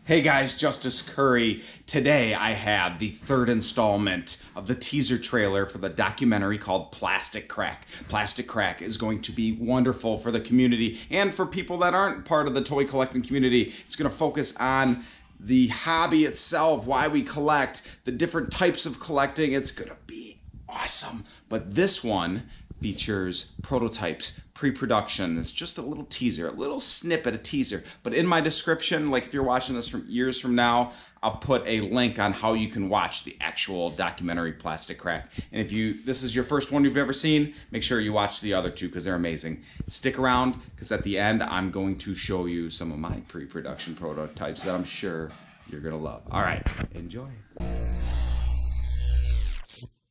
Hey guys, Justice Curry. Today I have the third installment of the teaser trailer for the documentary called Plastic Crack. Plastic Crack is going to be wonderful for the community and for people that aren't part of the toy collecting community. It's going to focus on the hobby itself, why we collect, the different types of collecting. It's going to be awesome. But this one features prototypes, pre-production. It's just a little teaser, a little snippet, a teaser. But in my description, like if you're watching this from years from now, I'll put a link on how you can watch the actual documentary Plastic Crack. And if this is your first one you've ever seen, make sure you watch the other two because they're amazing. Stick around because at the end, I'm going to show you some of my pre-production prototypes that I'm sure you're gonna love. All right, enjoy.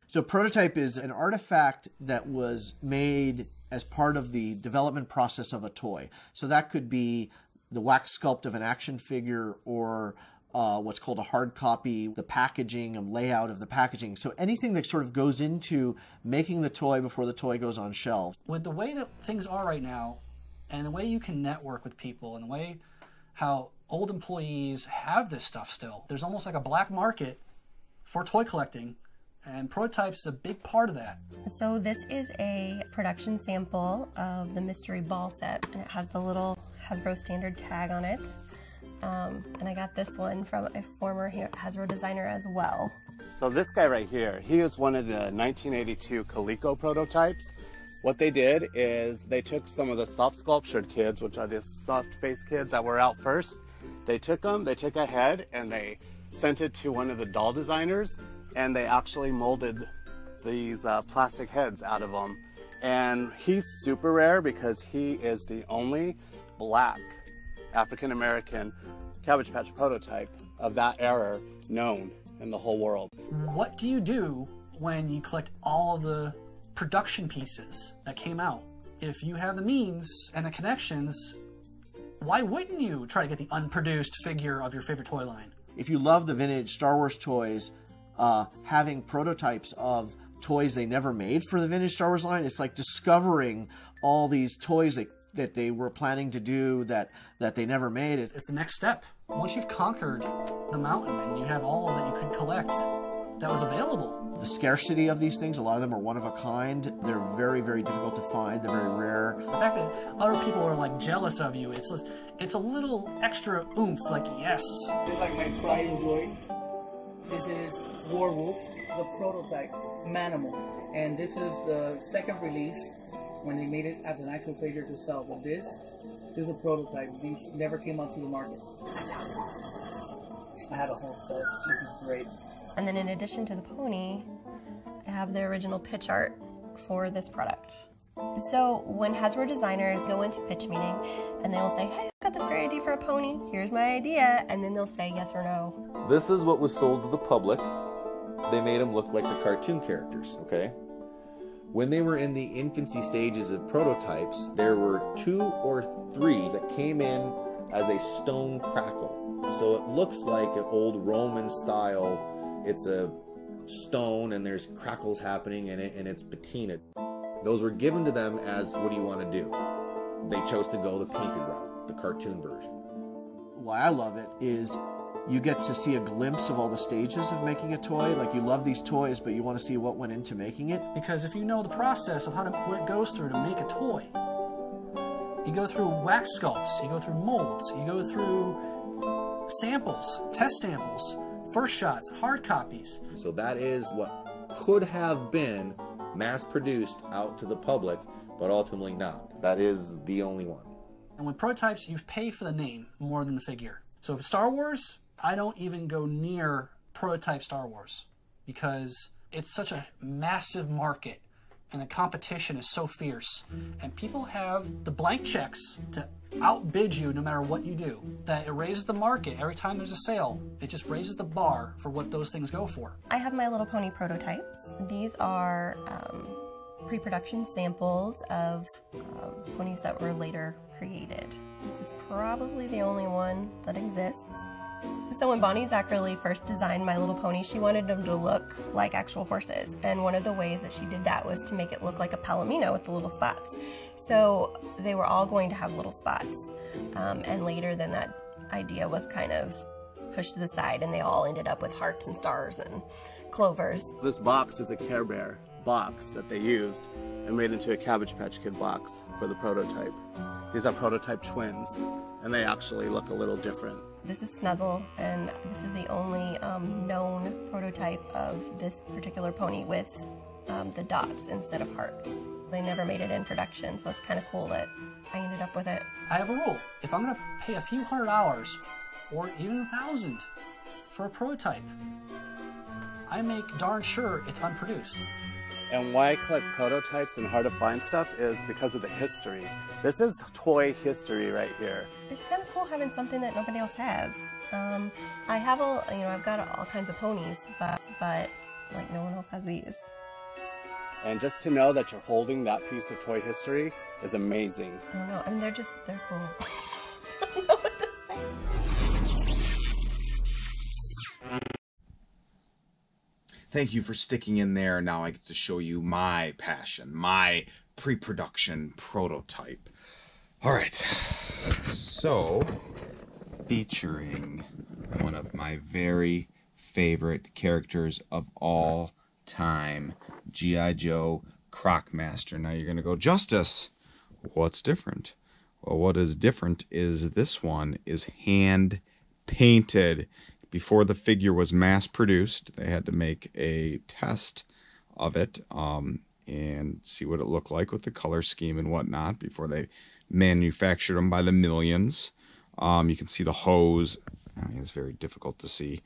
So prototype is an artifact that was made as part of the development process of a toy. So that could be the wax sculpt of an action figure or what's called a hard copy, the packaging and layout of the packaging. So anything that sort of goes into making the toy before the toy goes on shelves. With the way that things are right now and the way you can network with people and the way how old employees have this stuff still, there's almost like a black market for toy collecting. And prototypes is a big part of that. So this is a production sample of the mystery ball set, and it has the little Hasbro standard tag on it. And I got this one from a former Hasbro designer as well. So this guy right here, he is one of the 1982 Coleco prototypes. What they did is they took some of the soft sculptured kids, which are the soft face kids that were out first. They took them, they took a head, and they sent it to one of the doll designers. And they actually molded these plastic heads out of them. And he's super rare because he is the only black African-American Cabbage Patch prototype of that era known in the whole world. What do you do when you collect all of the production pieces that came out? If you have the means and the connections, why wouldn't you try to get the unproduced figure of your favorite toy line? If you love the vintage Star Wars toys, having prototypes of toys they never made for the vintage Star Wars line, it's like discovering all these toys that they were planning to do that they never made. It's the next step. Once you've conquered the mountain and you have all that you could collect that was available. The scarcity of these things, a lot of them are one of a kind. They're very, very difficult to find. They're very rare. The fact that other people are like jealous of you, it's a little extra oomph, like yes. It's like my pride and joy. This is Warwolf, the prototype Manimal, and this is the second release when they made it as an actual figure to sell. But this is a prototype. These never came onto the market. I have a whole set. This is great. And then in addition to the pony, I have the original pitch art for this product. So when Hasbro designers go into pitch meeting and they will say, hey, I've got this great idea for a pony, here's my idea, and then they'll say yes or no. This is what was sold to the public. They made them look like the cartoon characters, okay? When they were in the infancy stages of prototypes, there were 2 or 3 that came in as a stone crackle. So it looks like an old Roman style. It's a stone and there's crackles happening in it and it's patinaed. Those were given to them as, what do you want to do? They chose to go the painted route, the cartoon version. Why I love it is you get to see a glimpse of all the stages of making a toy. Like, you love these toys, but you want to see what went into making it. Because if you know the process of what it goes through to make a toy, you go through wax sculpts, you go through molds, you go through samples, test samples, first shots, hard copies. So that is what could have been mass-produced out to the public, but ultimately not. That is the only one. And with prototypes, you pay for the name more than the figure. So if Star Wars, I don't even go near prototype Star Wars because it's such a massive market and the competition is so fierce. And people have the blank checks to outbid you no matter what you do. That it raises the market. Every time there's a sale, it just raises the bar for what those things go for. I have My Little Pony prototypes. These are pre-production samples of ponies that were later created. This is probably the only one that exists. So when Bonnie Zachary first designed My Little Pony, she wanted them to look like actual horses. And one of the ways that she did that was to make it look like a palomino with the little spots. So they were all going to have little spots. And later then that idea was kind of pushed to the side, and they all ended up with hearts and stars and clovers. This box is a Care Bear box that they used and made into a Cabbage Patch Kid box for the prototype. These are prototype twins, and they actually look a little different. This is Snuzzle, and this is the only known prototype of this particular pony with the dots instead of hearts. They never made it in production, so it's kind of cool that I ended up with it. I have a rule. If I'm going to pay a few $100 or even 1,000 for a prototype, I make darn sure it's unproduced. And why I collect prototypes and hard to find stuff is because of the history. This is toy history right here. It's kind of cool having something that nobody else has. I have I've got all kinds of ponies, but like no one else has these. And just to know that you're holding that piece of toy history is amazing. I don't know. I mean, they're cool. I don't know what to say. Thank you for sticking in there. Now I get to show you my passion, my pre-production prototype. All right, so featuring one of my very favorite characters of all time, G.I. Joe Crock Master. Now you're going to go, Justice, what's different? Well, what is different is this one is hand painted. Before the figure was mass produced, they had to make a test of it and see what it looked like with the color scheme and whatnot before they manufactured them by the millions. You can see the hose. I mean, it's very difficult to see.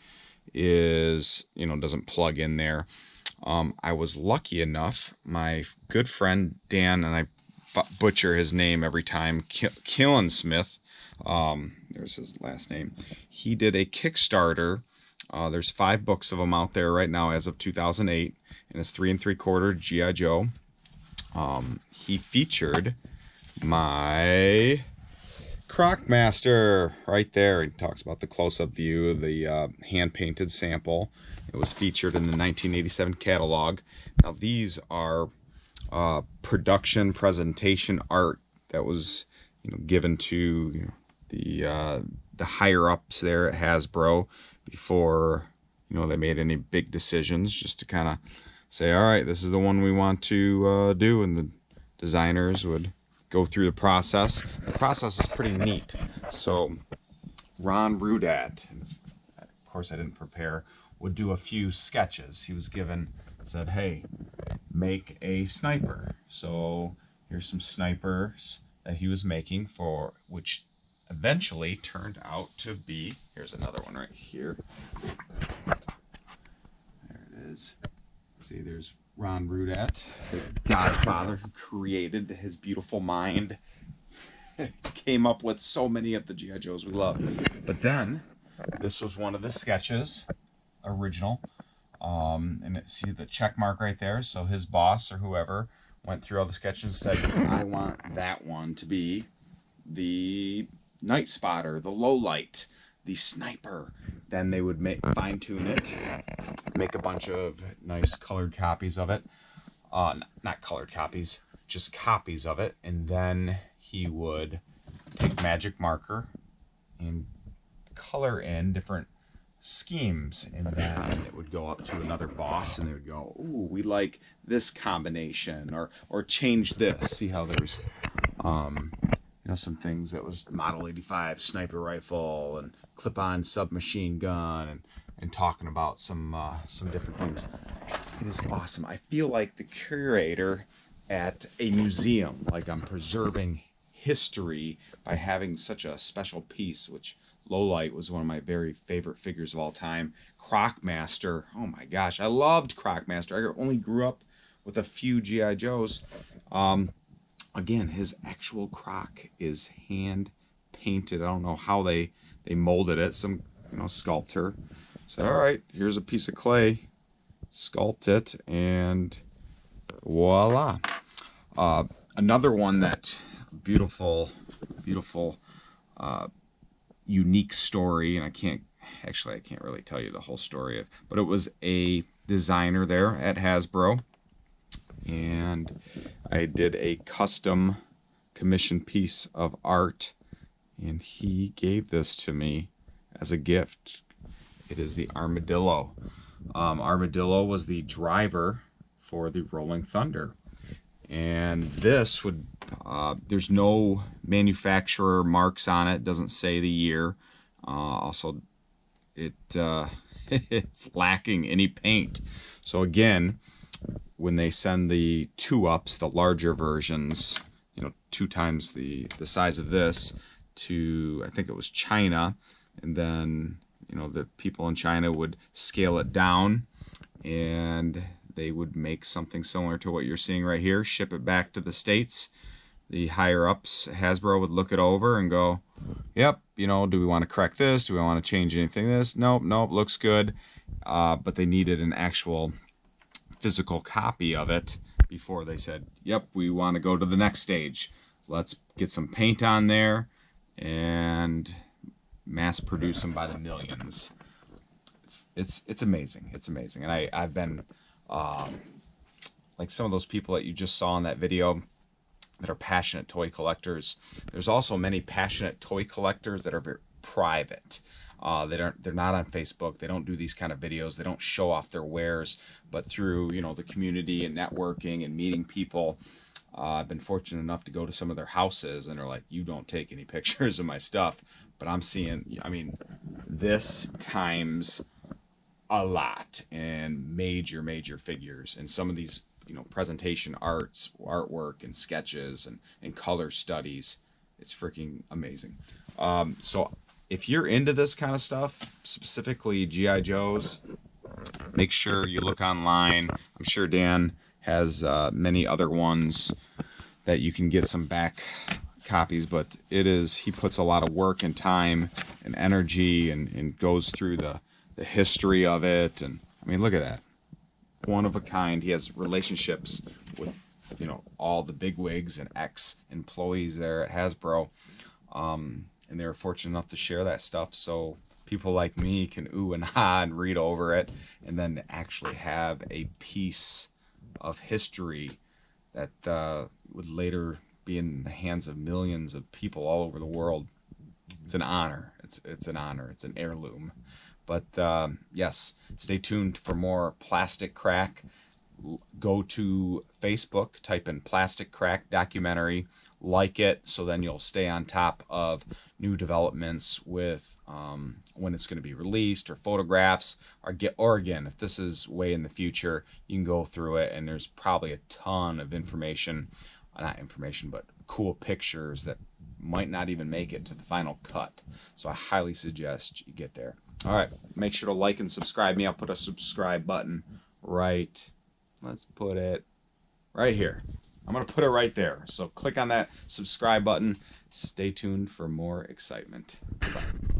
Doesn't plug in there. I was lucky enough. My good friend Dan, and I butcher his name every time, Killen Smith. There's his last name. He did a Kickstarter. There's 5 books of them out there right now as of 2008, and it's 3 3/4 G.I. Joe. He featured my Crock Master right there. He talks about the close-up view of the hand-painted sample. It was featured in the 1987 catalog. Now these are production presentation art that was given to the higher ups there at Hasbro before they made any big decisions, just to kind of say, all right, this is the one we want to do, and the designers would go through the process. The process is pretty neat. So Ron Rudat, and of course I didn't prepare, would do a few sketches. He was said, hey, make a sniper. So here's some snipers that he was making, for which eventually turned out to be, here's another one right here. There it is. See, there's Ron Rudat, the godfather who created his beautiful mind. Came up with so many of the G.I. Joes we love. But then, this was one of the sketches, original. And see the check mark right there? So his boss or whoever went through all the sketches and said, I want that one to be the Night Spotter, the low light, the sniper. Then they would fine-tune it, make a bunch of nice colored copies of it. Not colored copies, just copies of it. And then he would take magic marker and color in different schemes, and then it would go up to another boss, and they would go, ooh, we like this combination, or change this. See how there's some things that was Model 85 sniper rifle and clip-on submachine gun, and talking about some different things. It is awesome. I feel like the curator at a museum, like I'm preserving history by having such a special piece, which Lowlight was one of my very favorite figures of all time. Crock Master, oh my gosh, I loved Crock Master. I only grew up with a few G.I. Joes. Again, his actual croc is hand painted. I don't know how they molded it. Some sculptor said, all right, here's a piece of clay, sculpt it, and voila. Another one that beautiful unique story, and I can't really tell you the whole story of, but it was a designer there at Hasbro, and I did a custom commission piece of art, and he gave this to me as a gift It is the Armadillo. Armadillo was the driver for the Rolling Thunder. And this would, there's no manufacturer marks on it. Doesn't say the year. Also, it's lacking any paint. So again, when they send the 2-ups, the larger versions, you know, 2 times the size of this, to, I think it was China, and then, you know, the people in China would scale it down, and they would make something similar to what you're seeing right here, ship it back to the States. The higher ups, Hasbro, would look it over and go, yep, you know, do we want to correct this? Do we want to change anything this? Nope, looks good. But they needed an actual physical copy of it before they said, yep, we want to go to the next stage. Let's get some paint on there and mass produce them by the millions. It's amazing. It's amazing. And I've been like some of those people that you just saw in that video that are passionate toy collectors. There's also many passionate toy collectors that are very private. They're not on Facebook. They don't do these kind of videos. They don't show off their wares, but through, you know, the community and networking and meeting people, I've been fortunate enough to go to some of their houses, and they're like, you don't take any pictures of my stuff, but I'm seeing, I mean, this times a lot, and major figures, and some of these, you know, presentation artwork and sketches and color studies. It's freaking amazing. So if you're into this kind of stuff, specifically G.I. Joes, make sure you look online. I'm sure Dan has many other ones that you can get some back copies, but he puts a lot of work and time and energy and goes through the history of it. And I mean, look at that. One of a kind. He has relationships with, you know, all the bigwigs and ex-employees there at Hasbro. And they were fortunate enough to share that stuff, so people like me can ooh and ah and read over it, and then actually have a piece of history that would later be in the hands of millions of people all over the world. It's an honor. It's an honor. It's an heirloom. But yes, stay tuned for more Plastic Crack. Go to Facebook, type in Plastic Crack Documentary, like it, so then you'll stay on top of new developments with when it's going to be released, or photographs, or again, if this is way in the future, you can go through it, and there's probably a ton of information, not information, but cool pictures that might not even make it to the final cut. So I highly suggest you get there. All right, make sure to like and subscribe me. I'll put a subscribe button right. Let's put it right here. I'm going to put it right there. So click on that subscribe button. Stay tuned for more excitement. Bye.